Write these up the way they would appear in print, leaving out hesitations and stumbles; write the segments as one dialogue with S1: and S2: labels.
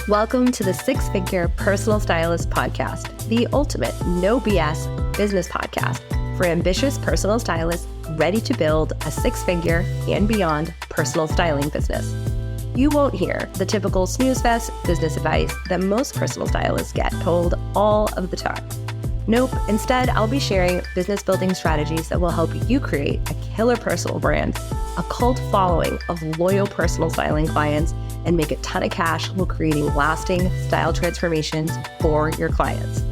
S1: Welcome to the Six Figure Personal Stylist Podcast, the ultimate no BS business podcast for ambitious personal stylists ready to build a six-figure and beyond personal styling business. You won't hear the typical snooze fest business advice that most personal stylists get told all of the time. Nope, instead, I'll be sharing business building strategies that will help you create a killer personal brand, a cult following of loyal personal styling clients, and make a ton of cash while creating lasting style transformations for your clients.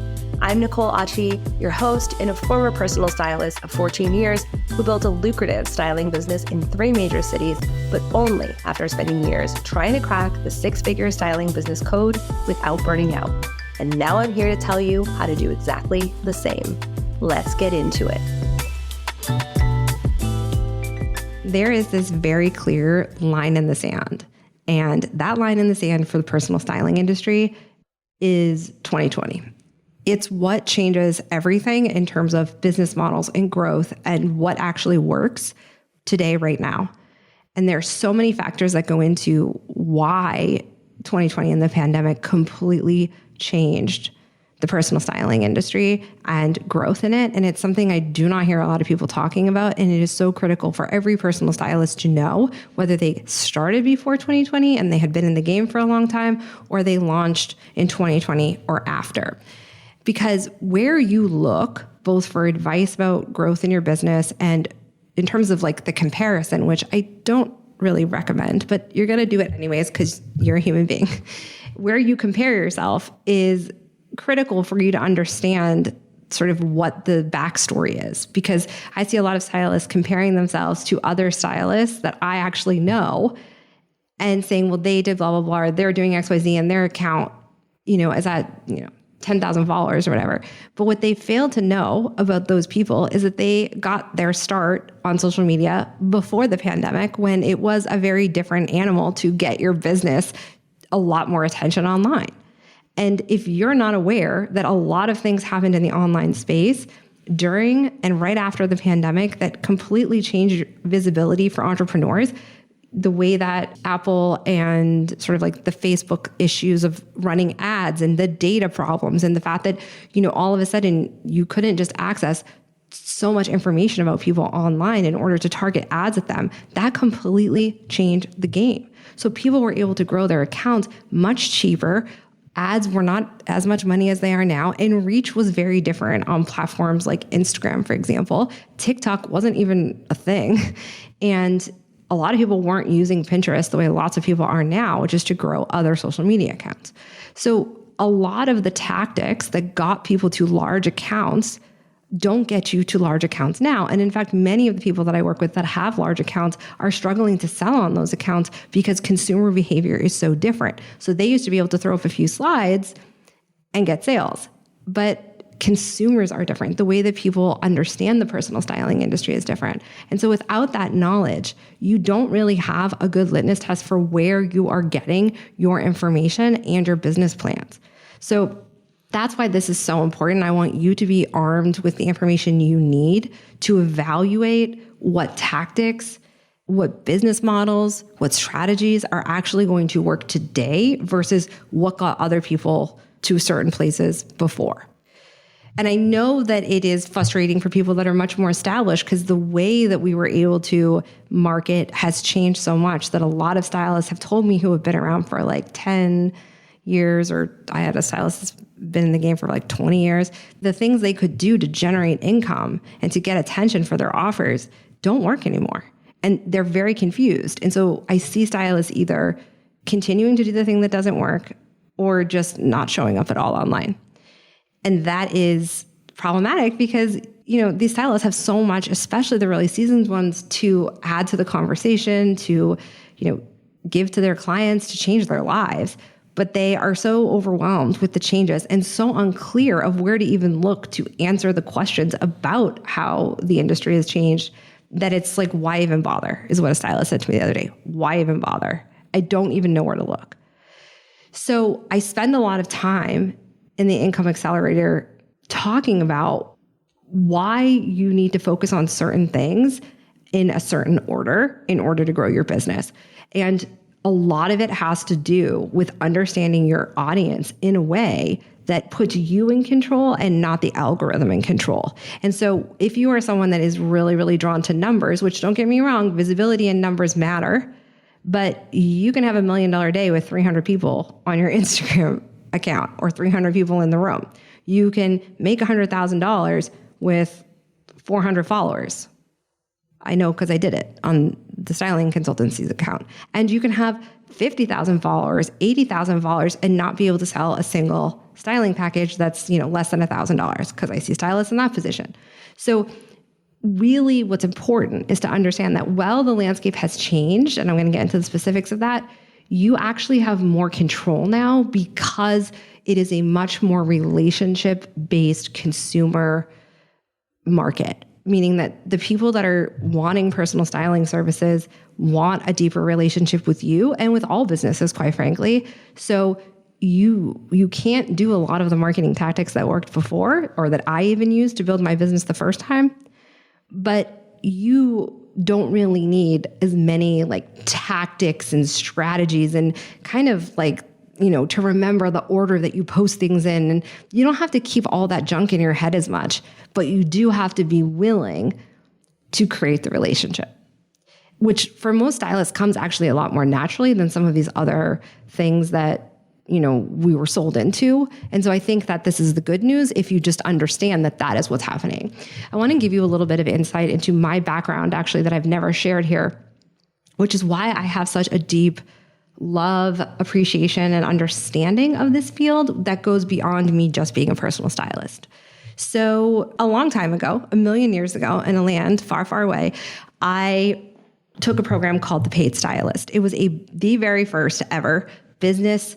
S1: I'm Nicole Achi, your host and a former personal stylist of 14 years who built a lucrative styling business in 3 major cities, but only after spending years trying to crack the six-figure styling business code without burning out. And now I'm here to tell you how to do exactly the same. Let's get into it.
S2: There is this very clear line in the sand. And that line in the sand for the personal styling industry is 2020. It's what changes everything in terms of business models and growth and what actually works today, right now. And there are so many factors that go into why 2020 and the pandemic completely changed the personal styling industry and growth in it. And it's something I do not hear a lot of people talking about. And it is so critical for every personal stylist to know, whether they started before 2020 and they had been in the game for a long time, or they launched in 2020 or after. Because where you look, both for advice about growth in your business and in terms of like the comparison, which I don't really recommend, but you're going to do it anyways because you're a human being. Where you compare yourself is critical for you to understand sort of what the backstory is, because I see a lot of stylists comparing themselves to other stylists that I actually know and saying, well, they did blah, blah, blah, or they're doing XYZ and their account, is at, 10,000 followers or whatever. But what they fail to know about those people is that they got their start on social media before the pandemic, when it was a very different animal to get your business a lot more attention online. And if you're not aware that a lot of things happened in the online space during and right after the pandemic that completely changed visibility for entrepreneurs, the way that Apple and sort of like the Facebook issues of running ads and the data problems and the fact that, all of a sudden you couldn't just access so much information about people online in order to target ads at them, that completely changed the game. So people were able to grow their accounts much cheaper. Ads were not as much money as they are now, and reach was very different on platforms like Instagram, for example. TikTok wasn't even a thing. And a lot of people weren't using Pinterest the way lots of people are now, which is to grow other social media accounts. So a lot of the tactics that got people to large accounts don't get you to large accounts now. And in fact, many of the people that I work with that have large accounts are struggling to sell on those accounts because consumer behavior is so different. So they used to be able to throw up a few slides and get sales. But consumers are different. The way that people understand the personal styling industry is different. And so without that knowledge, you don't really have a good litmus test for where you are getting your information and your business plans. So that's why this is so important. I want you to be armed with the information you need to evaluate what tactics, what business models, what strategies are actually going to work today versus what got other people to certain places before. And I know that it is frustrating for people that are much more established because the way that we were able to market has changed so much that a lot of stylists have told me who have been around for like 10 years, or I had a stylist that's been in the game for like 20 years, the things they could do to generate income and to get attention for their offers don't work anymore. And they're very confused. And so I see stylists either continuing to do the thing that doesn't work or just not showing up at all online. And that is problematic because, these stylists have so much, especially the really seasoned ones, to add to the conversation, to, give to their clients, to change their lives. But they are so overwhelmed with the changes and so unclear of where to even look to answer the questions about how the industry has changed that it's like, why even bother, is what a stylist said to me the other day. Why even bother? I don't even know where to look. So I spend a lot of time in the Income Accelerator talking about why you need to focus on certain things in a certain order in order to grow your business. And a lot of it has to do with understanding your audience in a way that puts you in control and not the algorithm in control. And so if you are someone that is really, really drawn to numbers, which don't get me wrong, visibility and numbers matter, but you can have $1 million day with 300 people on your Instagram account or 300 people in the room. You can make $100,000 with 400 followers. I know because I did it on the styling consultancy's account. And you can have 50,000 followers, 80,000 followers, and not be able to sell a single styling package that's, less than $1,000 because I see stylists in that position. So really what's important is to understand that while the landscape has changed, and I'm going to get into the specifics of that, you actually have more control now because it is a much more relationship-based consumer market. Meaning that the people that are wanting personal styling services want a deeper relationship with you and with all businesses, quite frankly. So you can't do a lot of the marketing tactics that worked before or that I even used to build my business the first time. But you don't really need as many tactics and strategies and kind of to remember the order that you post things in. And you don't have to keep all that junk in your head as much, but you do have to be willing to create the relationship, which for most stylists comes actually a lot more naturally than some of these other things that, we were sold into. And so I think that this is the good news if you just understand that that is what's happening. I want to give you a little bit of insight into my background, actually, that I've never shared here, which is why I have such a deep love, appreciation, and understanding of this field that goes beyond me just being a personal stylist. So a long time ago, 1 million years ago, in a land far, far away, I took a program called the Paid Stylist. It was the very first ever business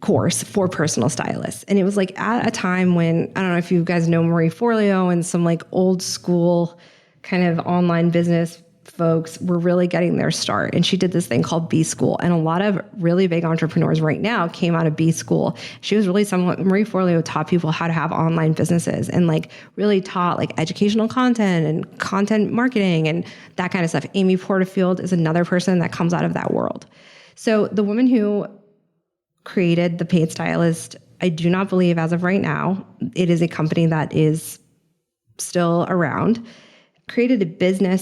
S2: course for personal stylists. And it was at a time when, I don't know if you guys know Marie Forleo and some old school kind of online business folks were really getting their start. And she did this thing called B School. And a lot of really big entrepreneurs right now came out of B School. She was really Marie Forleo taught people how to have online businesses and really taught educational content and content marketing and that kind of stuff. Amy Porterfield is another person that comes out of that world. So the woman who created the Paid Stylist, I do not believe as of right now, it is a company that is still around, created a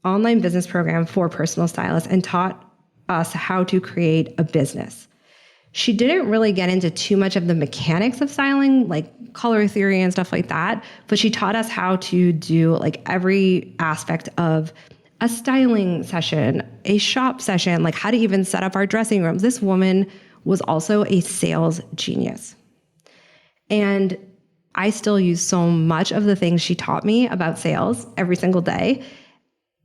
S2: online business program for personal stylists and taught us how to create a business. She didn't really get into too much of the mechanics of styling, like color theory and stuff like that, but she taught us how to do every aspect of a styling session, a shop session, how to even set up our dressing rooms. This woman was also a sales genius. And I still use so much of the things she taught me about sales every single day.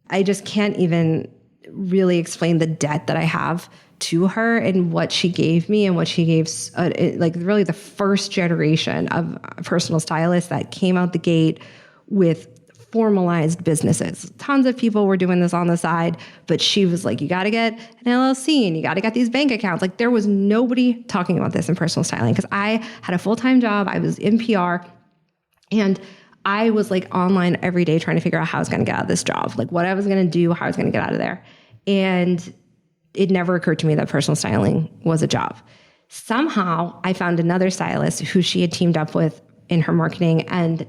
S2: I just can't even really explain the debt that I have to her and what she gave me and what she gave, really the first generation of personal stylists that came out the gate with formalized businesses. Tons of people were doing this on the side, but she was you got to get an LLC and you got to get these bank accounts. There was nobody talking about this in personal styling because I had a full-time job. I was in PR and I was online every day trying to figure out how I was going to get out of this job, what I was going to do, how I was going to get out of there. And it never occurred to me that personal styling was a job. Somehow I found another stylist who she had teamed up with in her marketing, and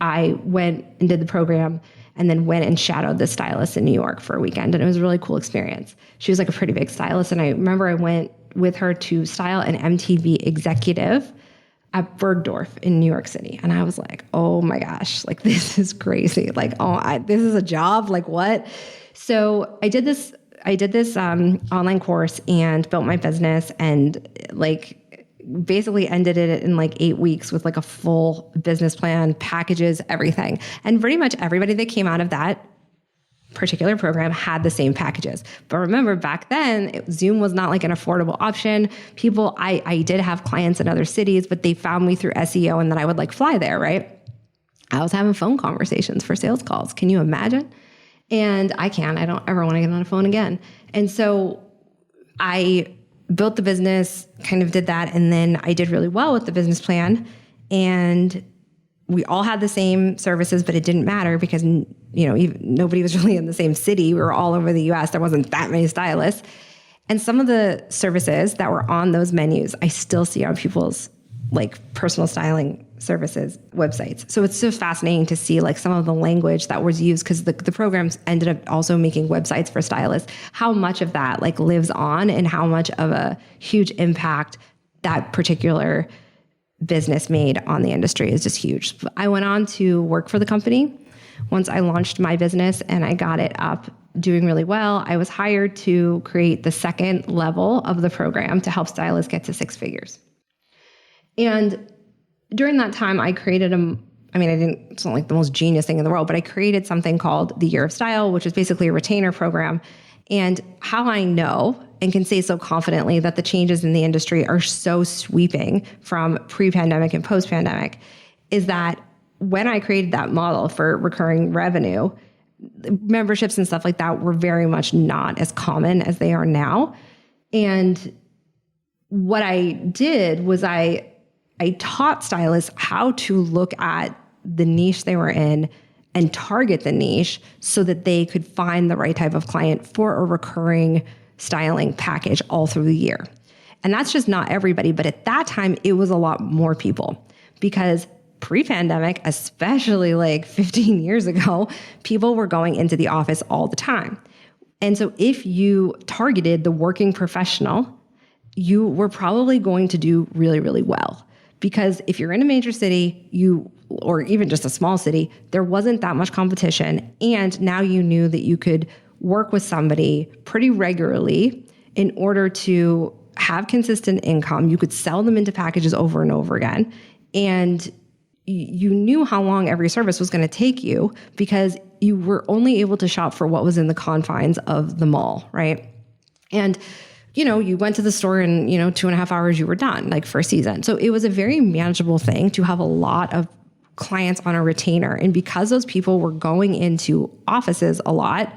S2: I went and did the program and then went and shadowed the stylist in New York for a weekend. And it was a really cool experience. She was a pretty big stylist. And I remember I went with her to style an MTV executive at Bergdorf in New York City. And I was oh my gosh, this is crazy. This is a job, what? So I did this online course and built my business and basically ended it in 8 weeks with a full business plan, packages, everything. And pretty much everybody that came out of that particular program had the same packages. But remember back then, Zoom was not an affordable option. I did have clients in other cities, but they found me through SEO and then I would fly there, right? I was having phone conversations for sales calls. Can you imagine? And I don't ever want to get on a phone again. And so I built the business, kind of did that. And then I did really well with the business plan. And we all had the same services, but it didn't matter because, nobody was really in the same city. We were all over the US. There wasn't that many stylists. And some of the services that were on those menus, I still see on people's like personal styling services websites. So it's so fascinating to see like some of the language that was used, because the programs ended up also making websites for stylists, how much of that like lives on and how much of a huge impact that particular business made on the industry is just huge. I went on to work for the company once I launched my business and I got it up doing really well. I was hired to create the second level of the program to help stylists get to six figures. And during that time, I created it's not like the most genius thing in the world, but I created something called the Year of Style, which is basically a retainer program. And how I know and can say so confidently that the changes in the industry are so sweeping from pre-pandemic and post-pandemic is that when I created that model for recurring revenue, memberships and stuff like that were very much not as common as they are now. And what I did was I taught stylists how to look at the niche they were in and target the niche so that they could find the right type of client for a recurring styling package all through the year. And that's just not everybody, but at that time, it was a lot more people, because pre-pandemic, especially like 15 years ago, people were going into the office all the time. And so if you targeted the working professional, you were probably going to do really, really well. Because if you're in a major city, or even just a small city, there wasn't that much competition. And now you knew that you could work with somebody pretty regularly in order to have consistent income. You could sell them into packages over and over again. And you knew how long every service was going to take you because you were only able to shop for what was in the confines of the mall, right? And you went to the store and, 2.5 hours, you were done, like for a season. So it was a very manageable thing to have a lot of clients on a retainer. And because those people were going into offices a lot,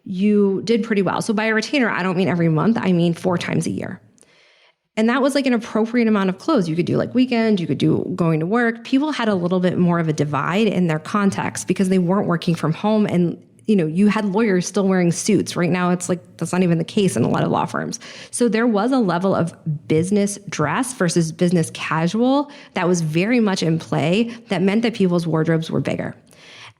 S2: you did pretty well. So by a retainer, I don't mean every month, I mean 4 times a year. And that was like an appropriate amount of clothes. You could do like weekend, you could do going to work. People had a little bit more of a divide in their context because they weren't working from home. And you had lawyers still wearing suits. Right now, it's like, that's not even the case in a lot of law firms. So there was a level of business dress versus business casual that was very much in play that meant that people's wardrobes were bigger.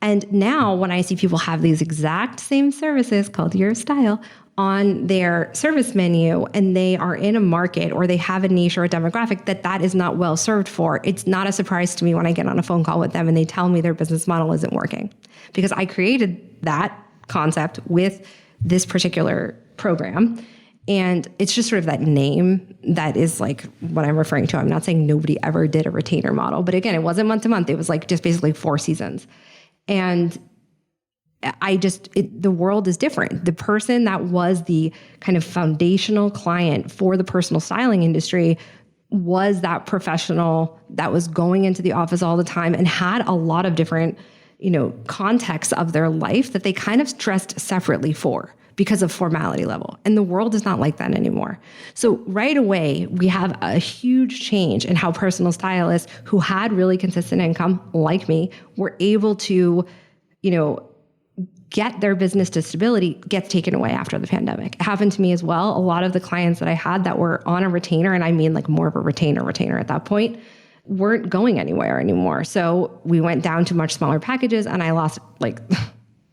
S2: And now when I see people have these exact same services called Year of Style on their service menu, and they are in a market or they have a niche or a demographic that is not well served for, it's not a surprise to me when I get on a phone call with them and they tell me their business model isn't working. Because I created that concept with this particular program. And it's just sort of that name that is like what I'm referring to. I'm not saying nobody ever did a retainer model, but again, it wasn't month to month. It was like just basically 4 seasons. And the world is different. The person that was the kind of foundational client for the personal styling industry was that professional that was going into the office all the time and had a lot of different, contexts of their life that they kind of dressed separately for because of formality level. And the world is not like that anymore. So right away, we have a huge change in how personal stylists who had really consistent income, like me, were able to, get their business to stability gets taken away after the pandemic. It happened to me as well. A lot of the clients that I had that were on a retainer, and I mean like more of a retainer at that point, weren't going anywhere anymore. So we went down to much smaller packages and I lost like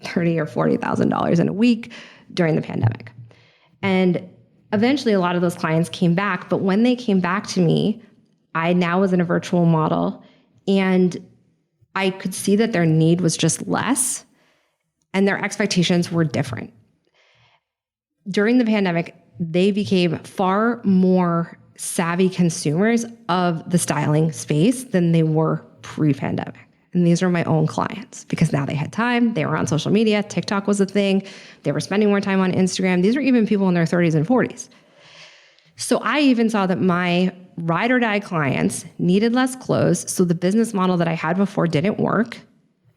S2: $30,000 or $40,000 in a week during the pandemic. And eventually a lot of those clients came back, but when they came back to me, I now was in a virtual model and I could see that their need was just less and their expectations were different. During the pandemic, they became far more savvy consumers of the styling space than they were pre-pandemic. And these are my own clients because now they had time. They were on social media. TikTok was a thing. They were spending more time on Instagram. These are even people in their 30s and 40s. So I even saw that my ride or die clients needed less clothes. So the business model that I had before didn't work.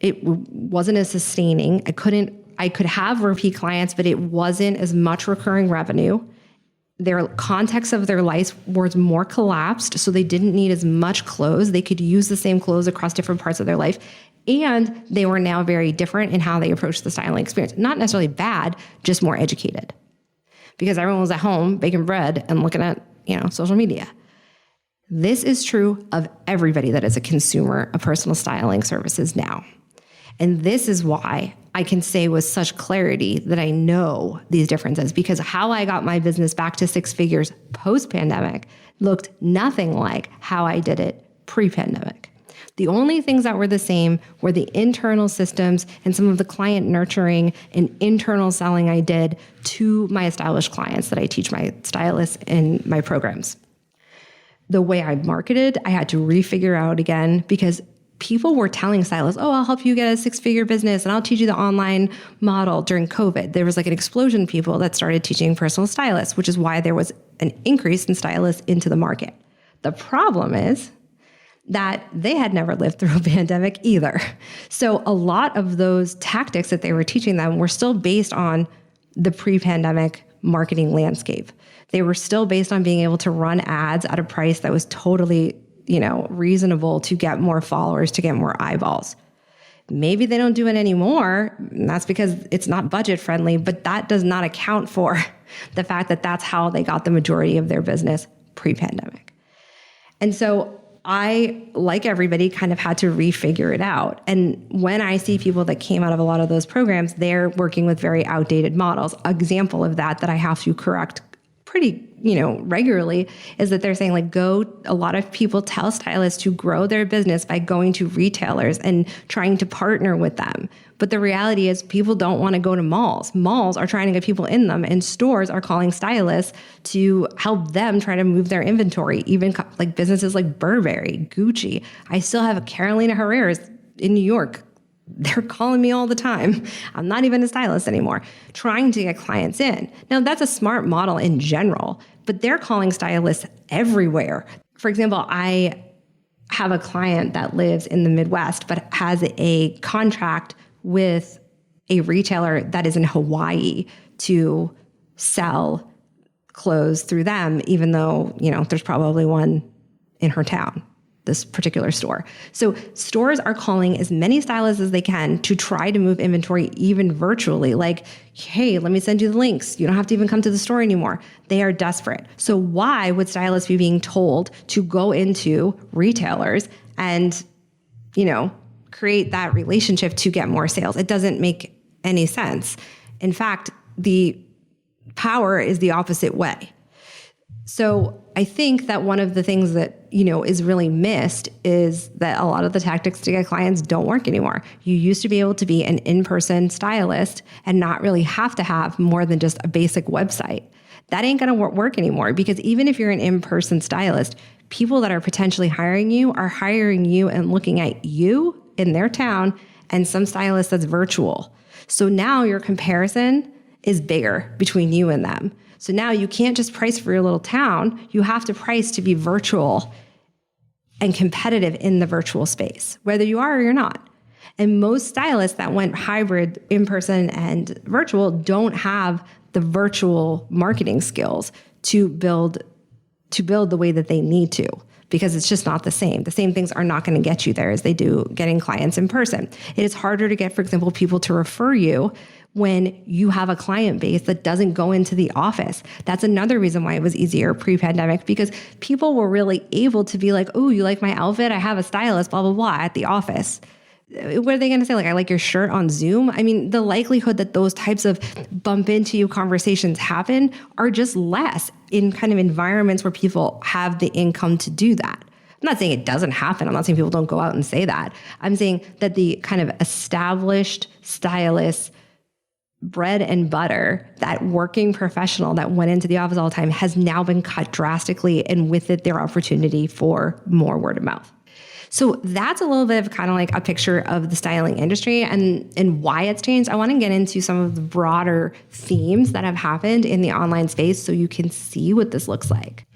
S2: It wasn't as sustaining. I could have repeat clients, but it wasn't as much recurring revenue. Their context of their life was more collapsed, so they didn't need as much clothes. They could use the same clothes across different parts of their life. And they were now very different in how they approached the styling experience. Not necessarily bad, just more educated. because everyone was at home baking bread and looking at, social media. This is true of everybody that is a consumer of personal styling services now. And this is why I can say with such clarity that I know these differences, because how I got my business back to six figures post-pandemic looked nothing like how I did it pre-pandemic. The only things that were the same were the internal systems and some of the client nurturing and internal selling I did to my established clients that I teach my stylists in my programs. The way I marketed, I had to refigure out again, because people were telling stylists, oh, I'll help you get a six-figure business and I'll teach you the online model. During COVID, there was like an explosion of people that started teaching personal stylists, which is why there was an increase in stylists into the market. The problem is that they had never lived through a pandemic either. So a lot of those tactics that they were teaching them were still based on the pre-pandemic marketing landscape. They were still based on being able to run ads at a price that was totally reasonable to get more followers, to get more eyeballs. Maybe they don't do it anymore. And that's because it's not budget friendly, but that does not account for the fact that that's how they got the majority of their business pre-pandemic. And so I, like everybody, kind of had to refigure it out. And when I see people that came out of a lot of those programs, they're working with very outdated models. Example of that I have to correct pretty regularly is that they're saying a lot of people tell stylists to grow their business by going to retailers and trying to partner with them. But the reality is people don't want to go to malls. Malls are trying to get people in them, and stores are calling stylists to help them try to move their inventory. Even like businesses like Burberry, Gucci. I still have Carolina Herrera's in New York. They're calling me all the time. I'm not even a stylist anymore, trying to get clients in. Now, that's a smart model in general, but they're calling stylists everywhere. For example, I have a client that lives in the Midwest, but has a contract with a retailer that is in Hawaii to sell clothes through them, even though, there's probably one in her town, this particular store. So stores are calling as many stylists as they can to try to move inventory even virtually. Like, hey, let me send you the links. You don't have to even come to the store anymore. They are desperate. So why would stylists be being told to go into retailers and, create that relationship to get more sales? It doesn't make any sense. In fact, the power is the opposite way. So I think that one of the things that, is really missed is that a lot of the tactics to get clients don't work anymore. You used to be able to be an in-person stylist and not really have to have more than just a basic website. That ain't going to work anymore, because even if you're an in-person stylist, people that are potentially hiring you are hiring you and looking at you in their town and some stylist that's virtual. So now your comparison is bigger between you and them. So now you can't just price for your little town. You have to price to be virtual and competitive in the virtual space, whether you are or you're not. And most stylists that went hybrid, in-person and virtual, don't have the virtual marketing skills to build the way that they need to, because it's just not the same. The same things are not going to get you there as they do getting clients in person. It is harder to get, for example, people to refer you when you have a client base that doesn't go into the office. That's another reason why it was easier pre-pandemic, because people were really able to be like, oh, you like my outfit? I have a stylist, blah, blah, blah, at the office. What are they going to say? Like, I like your shirt on Zoom? I mean, the likelihood that those types of bump into you conversations happen are just less in kind of environments where people have the income to do that. I'm not saying it doesn't happen. I'm not saying people don't go out and say that. I'm saying that the kind of established stylists, bread and butter, that working professional that went into the office all the time has now been cut drastically, and with it, their opportunity for more word of mouth. So that's a little bit of kind of like a picture of the styling industry and why it's changed. I want to get into some of the broader themes that have happened in the online space so you can see what this looks like.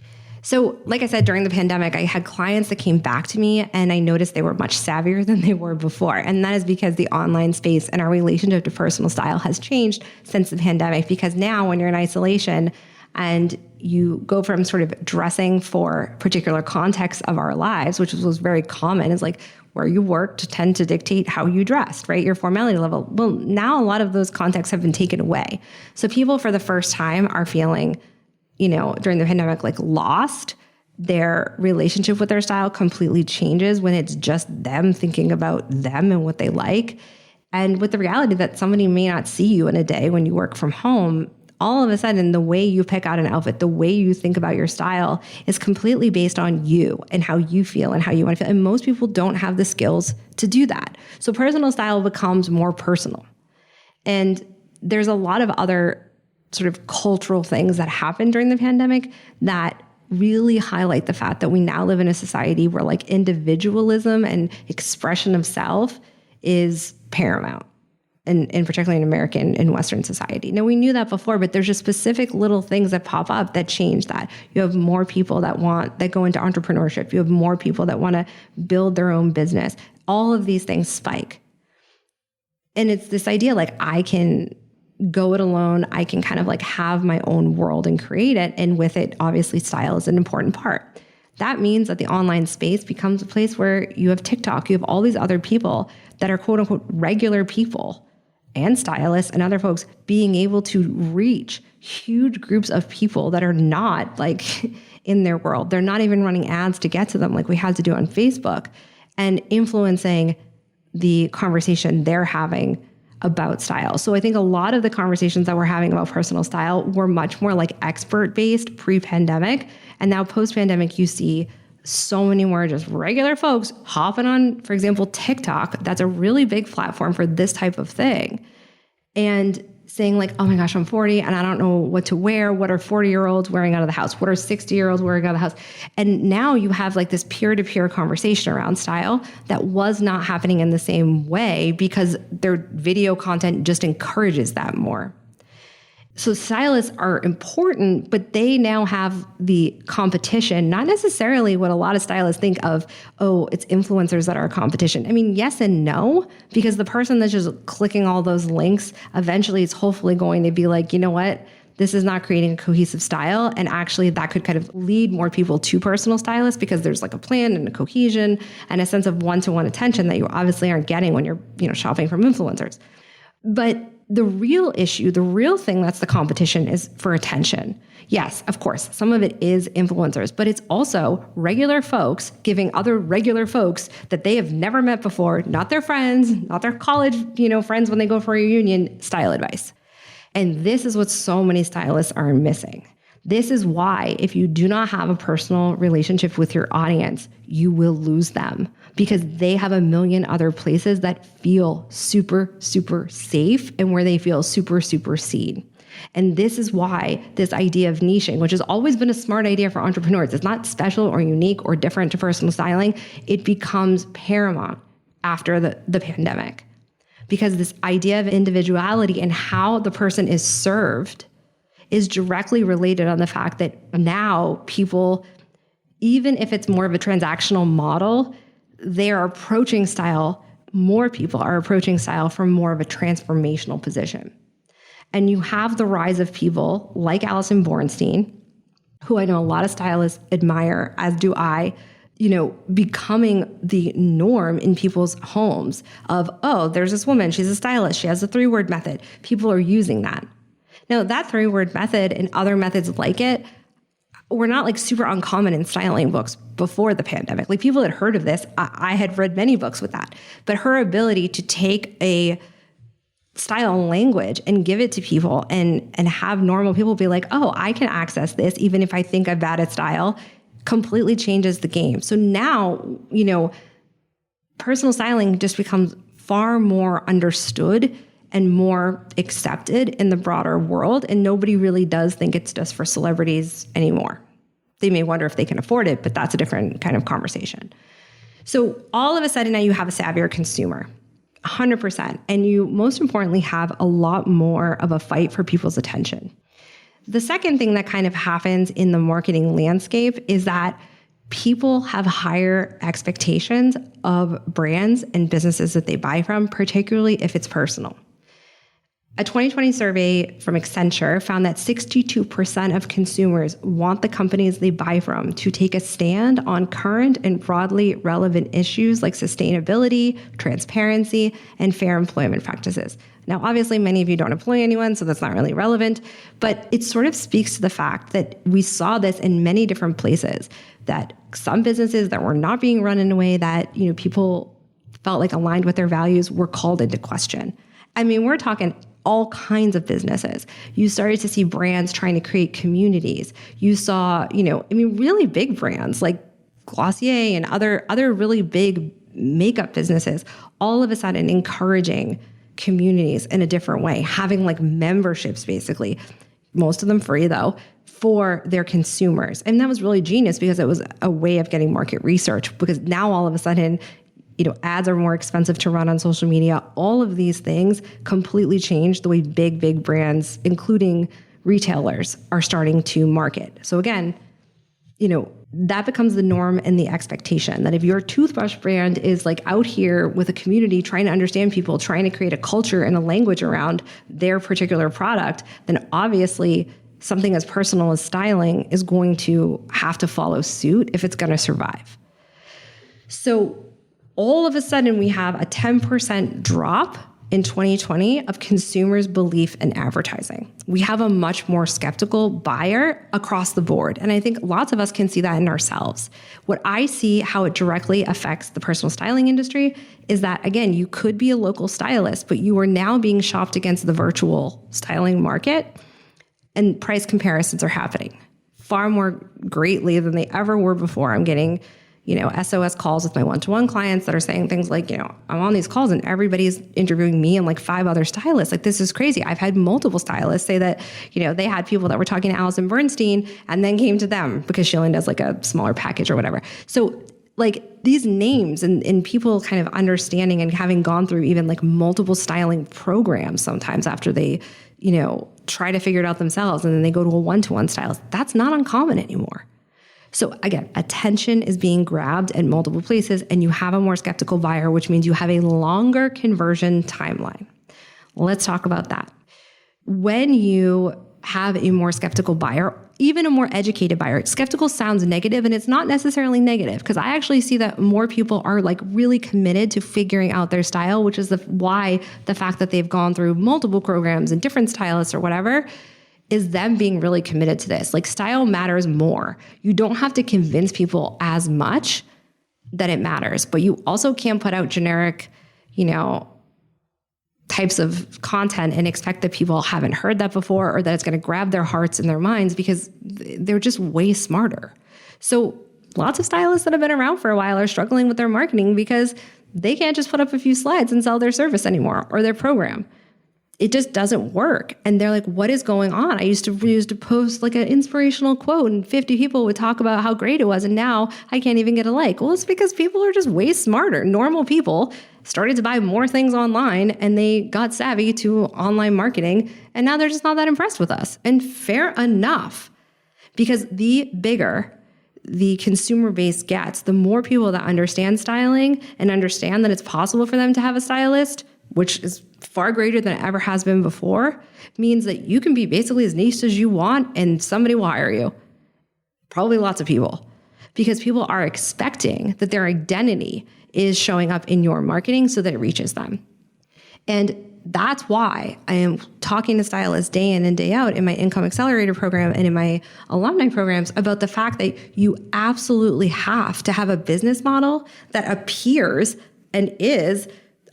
S2: So like I said, during the pandemic, I had clients that came back to me and I noticed they were much savvier than they were before. And that is because the online space and our relationship to personal style has changed since the pandemic, because now when you're in isolation and you go from sort of dressing for particular contexts of our lives, which was very common, is like where you worked tend to dictate how you dressed, right? Your formality level. Well, now a lot of those contexts have been taken away. So people for the first time are feeling, during the pandemic, like lost. Their relationship with their style completely changes when it's just them thinking about them and what they like. And with the reality that somebody may not see you in a day when you work from home, all of a sudden, the way you pick out an outfit, the way you think about your style is completely based on you and how you feel and how you want to feel. And most people don't have the skills to do that. So personal style becomes more personal. And there's a lot of other sort of cultural things that happened during the pandemic that really highlight the fact that we now live in a society where like individualism and expression of self is paramount, and particularly in American and Western society. Now, we knew that before, but there's just specific little things that pop up that change that. You have more people that go into entrepreneurship. You have more people that want to build their own business. All of these things spike. And it's this idea like I can go it alone. I can kind of like have my own world and create it. And with it, obviously, style is an important part. That means that the online space becomes a place where you have TikTok, you have all these other people that are quote unquote regular people and stylists and other folks being able to reach huge groups of people that are not like in their world. They're not even running ads to get to them like we had to do on Facebook, and influencing the conversation they're having about style. So I think a lot of the conversations that we're having about personal style were much more like expert-based pre-pandemic. And now post-pandemic, you see so many more just regular folks hopping on, for example, TikTok. That's a really big platform for this type of thing. And saying like, oh my gosh, I'm 40 and I don't know what to wear. What are 40-year-olds wearing out of the house? What are 60-year-olds wearing out of the house? And now you have like this peer-to-peer conversation around style that was not happening in the same way because their video content just encourages that more. So stylists are important, but they now have the competition, not necessarily what a lot of stylists think of, oh, it's influencers that are a competition. I mean, yes and no, because the person that's just clicking all those links eventually is hopefully going to be like, you know what, this is not creating a cohesive style. And actually that could kind of lead more people to personal stylists because there's like a plan and a cohesion and a sense of one-to-one attention that you obviously aren't getting when you're, shopping from influencers. But the real issue, the real thing that's the competition is for attention. Yes, of course, some of it is influencers, but it's also regular folks giving other regular folks that they have never met before, not their friends, not their college, friends when they go for a reunion, style advice. And this is what so many stylists are missing. This is why if you do not have a personal relationship with your audience, you will lose them because they have a million other places that feel super, super safe and where they feel super, super seen. And this is why this idea of niching, which has always been a smart idea for entrepreneurs, it's not special or unique or different to personal styling. It becomes paramount after the pandemic because this idea of individuality and how the person is served is directly related on the fact that now people, even if it's more of a transactional model, they are approaching style, more people are approaching style from more of a transformational position. And you have the rise of people like Alison Bornstein, who I know a lot of stylists admire, as do I, becoming the norm in people's homes of, oh, there's this woman, she's a stylist, she has a 3-word method. People are using that. Now, that 3-word method and other methods like it were not like super uncommon in styling books before the pandemic. Like people had heard of this. I had read many books with that. But her ability to take a style language and give it to people and have normal people be like, oh, I can access this even if I think I'm bad at style, completely changes the game. So now, personal styling just becomes far more understood and more accepted in the broader world. And nobody really does think it's just for celebrities anymore. They may wonder if they can afford it, but that's a different kind of conversation. So all of a sudden now you have a savvier consumer, 100%. And you, most importantly, have a lot more of a fight for people's attention. The second thing that kind of happens in the marketing landscape is that people have higher expectations of brands and businesses that they buy from, particularly if it's personal. A 2020 survey from Accenture found that 62% of consumers want the companies they buy from to take a stand on current and broadly relevant issues like sustainability, transparency, and fair employment practices. Now, obviously, many of you don't employ anyone, so that's not really relevant, but it sort of speaks to the fact that we saw this in many different places, that some businesses that were not being run in a way that, people felt like aligned with their values were called into question. I mean, we're talking all kinds of businesses. You started to see brands trying to create communities. You saw, really big brands like Glossier and other really big makeup businesses all of a sudden encouraging communities in a different way, having like memberships basically, most of them free though, for their consumers. And that was really genius because it was a way of getting market research, because now all of a sudden, ads are more expensive to run on social media. All of these things completely changed the way big brands, including retailers, are starting to market. So again, that becomes the norm and the expectation that if your toothbrush brand is like out here with a community trying to understand people, trying to create a culture and a language around their particular product, then obviously something as personal as styling is going to have to follow suit if it's going to survive. So all of a sudden, we have a 10% drop in 2020 of consumers' belief in advertising. We have a much more skeptical buyer across the board. And I think lots of us can see that in ourselves. What I see how it directly affects the personal styling industry is that, again, you could be a local stylist, but you are now being shopped against the virtual styling market, and price comparisons are happening far more greatly than they ever were before. I'm getting SOS calls with my one-to-one clients that are saying things like, I'm on these calls and everybody's interviewing me and like 5 other stylists. Like, this is crazy. I've had multiple stylists say that, they had people that were talking to Allison Bernstein and then came to them because she only does like a smaller package or whatever. So like these names and people kind of understanding and having gone through even like multiple styling programs sometimes after they, try to figure it out themselves and then they go to a one-to-one stylist. That's not uncommon anymore. So again, attention is being grabbed in multiple places and you have a more skeptical buyer, which means you have a longer conversion timeline. Let's talk about that. When you have a more skeptical buyer, even a more educated buyer, skeptical sounds negative and it's not necessarily negative, because I actually see that more people are like really committed to figuring out their style, which is why the fact that they've gone through multiple programs and different stylists or whatever is them being really committed to this. Like, style matters more. You don't have to convince people as much that it matters, but you also can't put out generic, types of content and expect that people haven't heard that before or that it's going to grab their hearts and their minds, because they're just way smarter. So lots of stylists that have been around for a while are struggling with their marketing because they can't just put up a few slides and sell their service anymore or their program. It just doesn't work. And they're like, what is going on? I used to post like an inspirational quote and 50 people would talk about how great it was. And now I can't even get a like. Well, it's because people are just way smarter. Normal people started to buy more things online and they got savvy to online marketing. And now they're just not that impressed with us. And fair enough, because the bigger the consumer base gets, the more people that understand styling and understand that it's possible for them to have a stylist, which is far greater than it ever has been before, means that you can be basically as niche as you want and somebody will hire you. Probably lots of people, because people are expecting that their identity is showing up in your marketing so that it reaches them. And that's why I am talking to stylists day in and day out in my Income Accelerator program and in my alumni programs about the fact that you absolutely have to have a business model that appears and is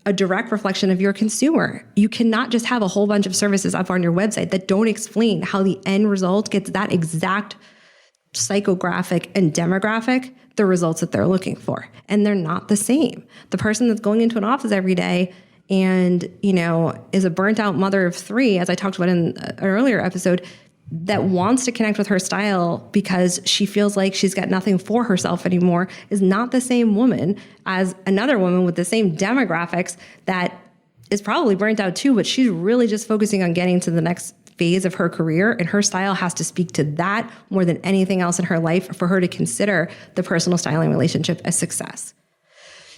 S2: a direct reflection of your consumer. You cannot just have a whole bunch of services up on your website that don't explain how the end result gets that exact psychographic and demographic, the results that they're looking for. And they're not the same. The person that's going into an office every day and, is a burnt out mother of 3, as I talked about in an earlier episode, that wants to connect with her style because she feels like she's got nothing for herself anymore, is not the same woman as another woman with the same demographics that is probably burnt out too, but she's really just focusing on getting to the next phase of her career, and her style has to speak to that more than anything else in her life for her to consider the personal styling relationship a success.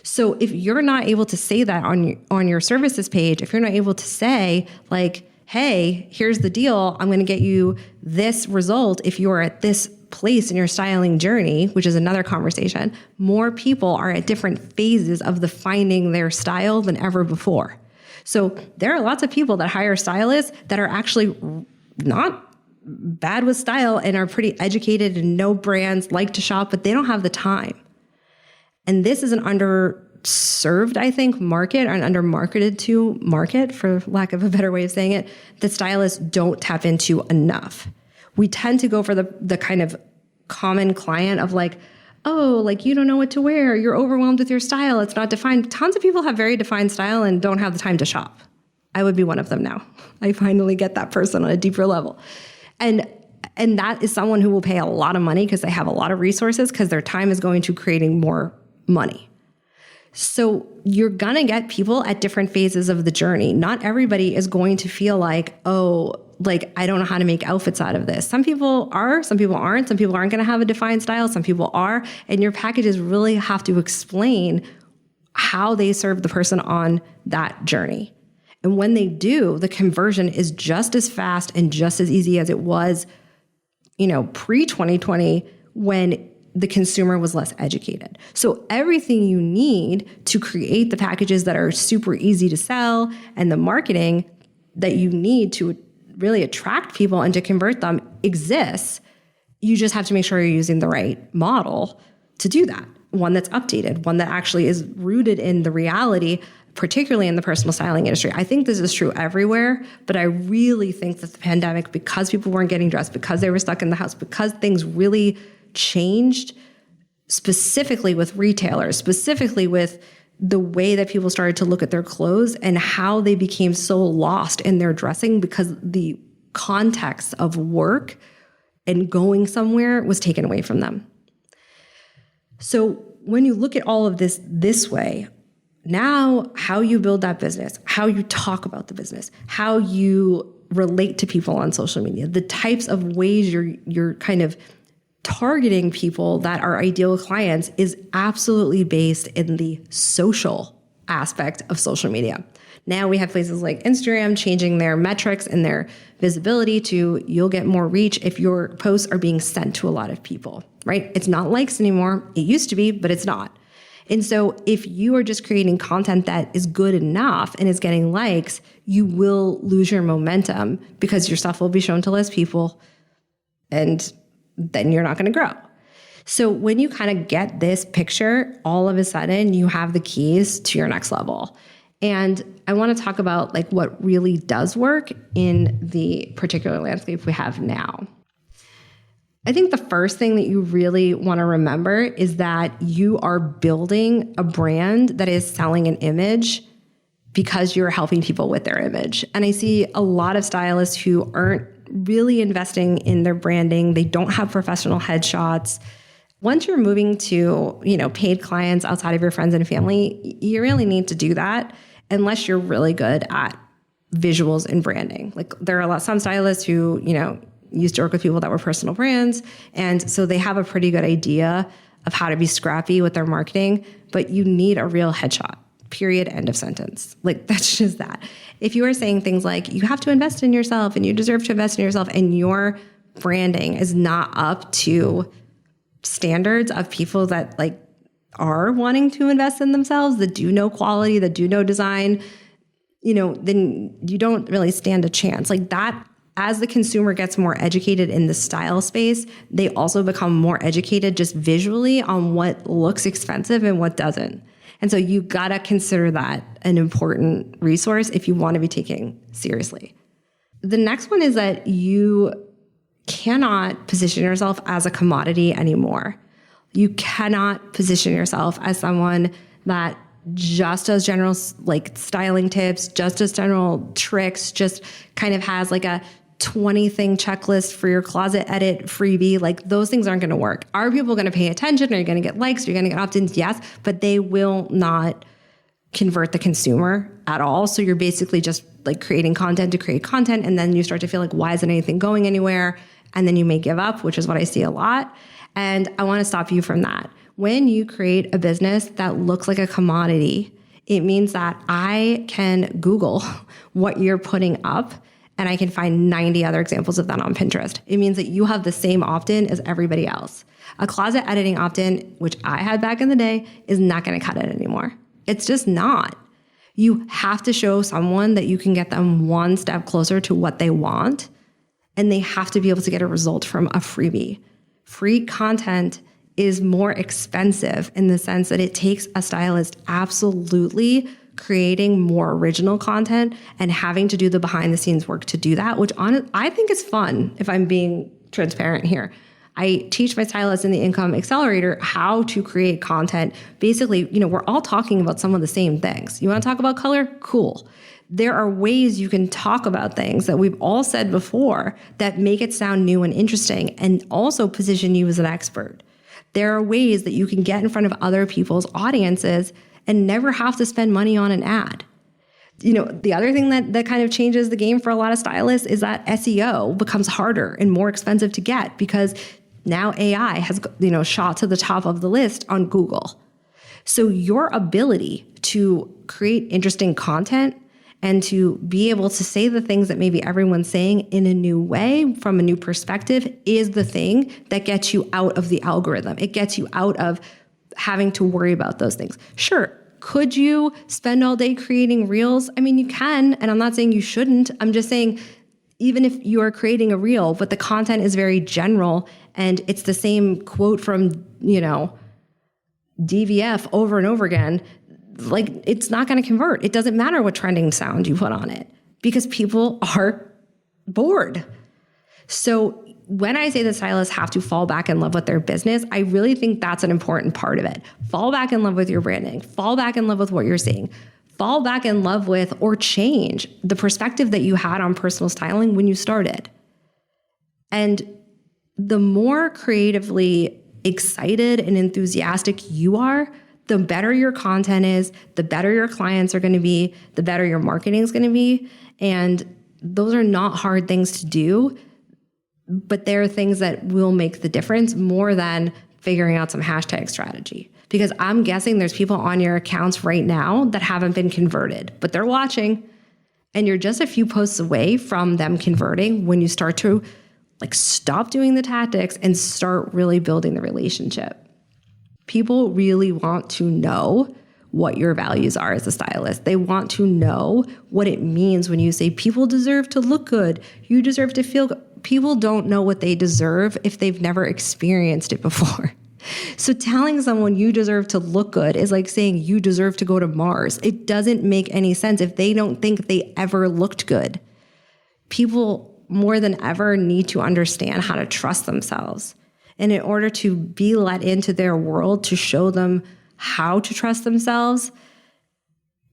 S2: So if you're not able to say that on your services page, if you're not able to say like, hey, here's the deal. I'm going to get you this result if you're at this place in your styling journey, which is another conversation. More people are at different phases of the finding their style than ever before. So there are lots of people that hire stylists that are actually not bad with style and are pretty educated and know brands, like to shop, but they don't have the time. And this is an underserved, I think, market, or an under-marketed to market, for lack of a better way of saying it, that stylists don't tap into enough. We tend to go for the kind of common client of like, oh, like you don't know what to wear. You're overwhelmed with your style. It's not defined. Tons of people have very defined style and don't have the time to shop. I would be one of them now. I finally get that person on a deeper level. And that is someone who will pay a lot of money because they have a lot of resources, because their time is going to creating more money. So you're going to get people at different phases of the journey. Not everybody is going to feel like, oh, like, I don't know how to make outfits out of this. Some people are, some people aren't. Some people aren't going to have a defined style. Some people are. And your packages really have to explain how they serve the person on that journey. And when they do, the conversion is just as fast and just as easy as it was, pre-2020, when the consumer was less educated. So everything you need to create the packages that are super easy to sell and the marketing that you need to really attract people and to convert them exists. You just have to make sure you're using the right model to do that. One that's updated, one that actually is rooted in the reality, particularly in the personal styling industry. I think this is true everywhere, but I really think that the pandemic, because people weren't getting dressed, because they were stuck in the house, because things really changed, specifically with retailers, specifically with the way that people started to look at their clothes and how they became so lost in their dressing because the context of work and going somewhere was taken away from them. So when you look at all of this way, now how you build that business, how you talk about the business, how you relate to people on social media, the types of ways you're kind of targeting people that are ideal clients is absolutely based in the social aspect of social media. Now we have places like Instagram changing their metrics and their visibility to you'll get more reach if your posts are being sent to a lot of people, right? It's not likes anymore. It used to be, but it's not. And so if you are just creating content that is good enough and is getting likes, you will lose your momentum because your stuff will be shown to less people and then you're not going to grow. So when you kind of get this picture, all of a sudden you have the keys to your next level. And I want to talk about like what really does work in the particular landscape we have now. I think the first thing that you really want to remember is that you are building a brand that is selling an image because you're helping people with their image. And I see a lot of stylists who aren't really investing in their branding. They don't have professional headshots. Once you're moving to, paid clients outside of your friends and family, you really need to do that unless you're really good at visuals and branding. Like there are some stylists who, used to work with people that were personal brands. And so they have a pretty good idea of how to be scrappy with their marketing, but you need a real headshot, period, end of sentence. Like that's just that. If you are saying things like you have to invest in yourself and you deserve to invest in yourself and your branding is not up to standards of people that like are wanting to invest in themselves, that do know quality, that do know design, then you don't really stand a chance. Like that, as the consumer gets more educated in the style space, they also become more educated just visually on what looks expensive and what doesn't. And so you gotta consider that an important resource if you want to be taken seriously. The next one is that you cannot position yourself as a commodity anymore. You cannot position yourself as someone that just does general like styling tips, just does general tricks, just kind of has like a 20-thing checklist for your closet edit freebie. Like those things aren't going to work. Are people going to pay attention? Are you going to get likes? Are you going to get opt-ins? Yes, but they will not convert the consumer at all. So you're basically just like creating content to create content. And then you start to feel like, why isn't anything going anywhere? And then you may give up, which is what I see a lot. And I want to stop you from that. When you create a business that looks like a commodity, it means that I can Google what you're putting up And I can find 90 other examples of that on Pinterest. It means that you have the same opt-in as everybody else. A closet editing opt-in, which I had back in the day, is not going to cut it anymore. It's just not. You have to show someone that you can get them one step closer to what they want, and they have to be able to get a result from a freebie. Free content is more expensive in the sense that it takes a stylist absolutely creating more original content and having to do the behind the scenes work to do that, which I think is fun, if I'm being transparent here. I teach my stylists in the Income Accelerator how to create content. Basically, we're all talking about some of the same things. You want to talk about color? Cool. There are ways you can talk about things that we've all said before that make it sound new and interesting and also position you as an expert. There are ways that you can get in front of other people's audiences and never have to spend money on an ad. The other thing that kind of changes the game for a lot of stylists is that SEO becomes harder and more expensive to get because now AI has, shot to the top of the list on Google. So your ability to create interesting content and to be able to say the things that maybe everyone's saying in a new way, from a new perspective, is the thing that gets you out of the algorithm. It gets you out of having to worry about those things. Sure, could you spend all day creating reels? I mean, you can, and I'm not saying you shouldn't. I'm just saying, even if you are creating a reel, but the content is very general and it's the same quote from, DVF over and over again, like, it's not going to convert. It doesn't matter what trending sound you put on it because people are bored. So when I say that stylists have to fall back in love with their business, I really think that's an important part of it. Fall back in love with your branding. Fall back in love with what you're seeing. Fall back in love with or change the perspective that you had on personal styling when you started. And the more creatively excited and enthusiastic you are, the better your content is, the better your clients are going to be, the better your marketing is going to be. And those are not hard things to do, but they're things that will make the difference more than figuring out some hashtag strategy. Because I'm guessing there's people on your accounts right now that haven't been converted, but they're watching. And you're just a few posts away from them converting when you start to stop doing the tactics and start really building the relationship. People really want to know what your values are as a stylist. They want to know what it means when you say people deserve to look good. You deserve to feel good. People don't know what they deserve if they've never experienced it before. So telling someone you deserve to look good is like saying you deserve to go to Mars. It doesn't make any sense if they don't think they ever looked good. People more than ever need to understand how to trust themselves. And in order to be let into their world, to show them how to trust themselves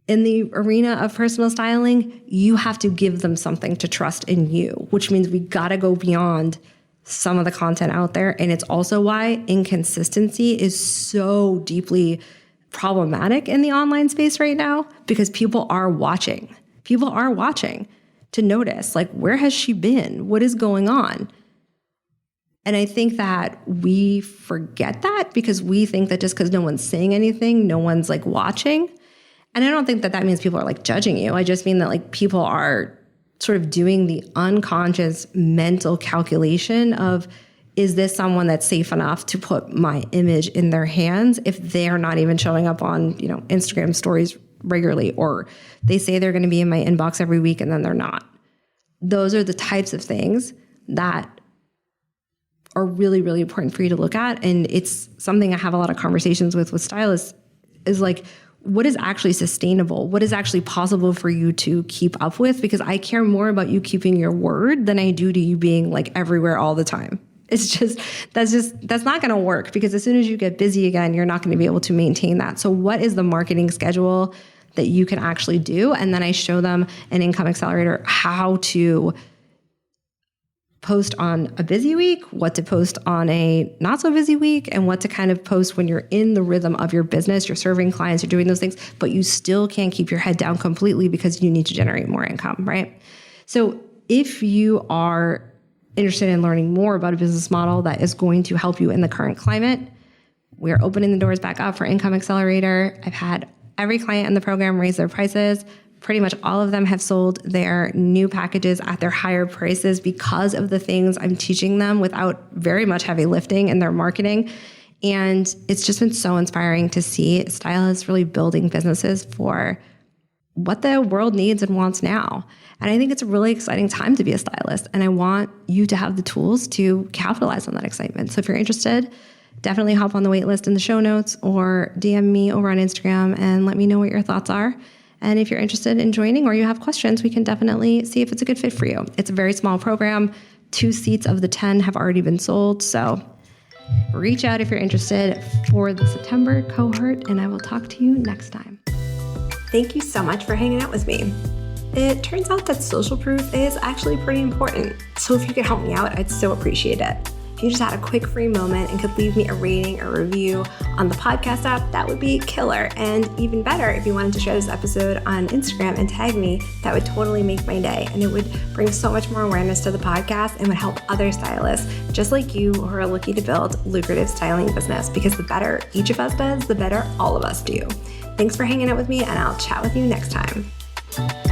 S2: in the arena of personal styling, you have to give them something to trust in you, which means we got to go beyond some of the content out there. And it's also why inconsistency is so deeply problematic in the online space right now, because people are watching. People are watching to notice, where has she been? What is going on? And I think that we forget that because we think that just because no one's saying anything, no one's watching. And I don't think that means people are judging you. I just mean that people are sort of doing the unconscious mental calculation of, is this someone that's safe enough to put my image in their hands if they're not even showing up on, Instagram stories regularly, or they say they're going to be in my inbox every week and then they're not. Those are the types of things that are really, really important for you to look at. And it's something I have a lot of conversations with stylists is what is actually sustainable? What is actually possible for you to keep up with? Because I care more about you keeping your word than I do to you being everywhere all the time. That's not going to work, because as soon as you get busy again, you're not going to be able to maintain that. So what is the marketing schedule that you can actually do? And then I show them in Income Accelerator how to post on a busy week, what to post on a not so busy week, and what to kind of post when you're in the rhythm of your business, you're serving clients, you're doing those things, but you still can't keep your head down completely because you need to generate more income, right? So if you are interested in learning more about a business model that is going to help you in the current climate, we're opening the doors back up for Income Accelerator. I've had every client in the program raise their prices Pretty much all of them have sold their new packages at their higher prices because of the things I'm teaching them without very much heavy lifting in their marketing. And it's just been so inspiring to see stylists really building businesses for what the world needs and wants now. And I think it's a really exciting time to be a stylist. And I want you to have the tools to capitalize on that excitement. So if you're interested, definitely hop on the wait list in the show notes or DM me over on Instagram and let me know what your thoughts are. And if you're interested in joining or you have questions, we can definitely see if it's a good fit for you. It's a very small program. 2 seats of the 10 have already been sold. So reach out if you're interested for the September cohort, and I will talk to you next time. Thank you so much for hanging out with me. It turns out that social proof is actually pretty important. So if you could help me out, I'd so appreciate it. If you just had a quick free moment and could leave me a rating or review on the podcast app, that would be killer. And even better, if you wanted to share this episode on Instagram and tag me, that would totally make my day. And it would bring so much more awareness to the podcast and would help other stylists just like you who are looking to build lucrative styling business, because the better each of us does, the better all of us do. Thanks for hanging out with me, and I'll chat with you next time.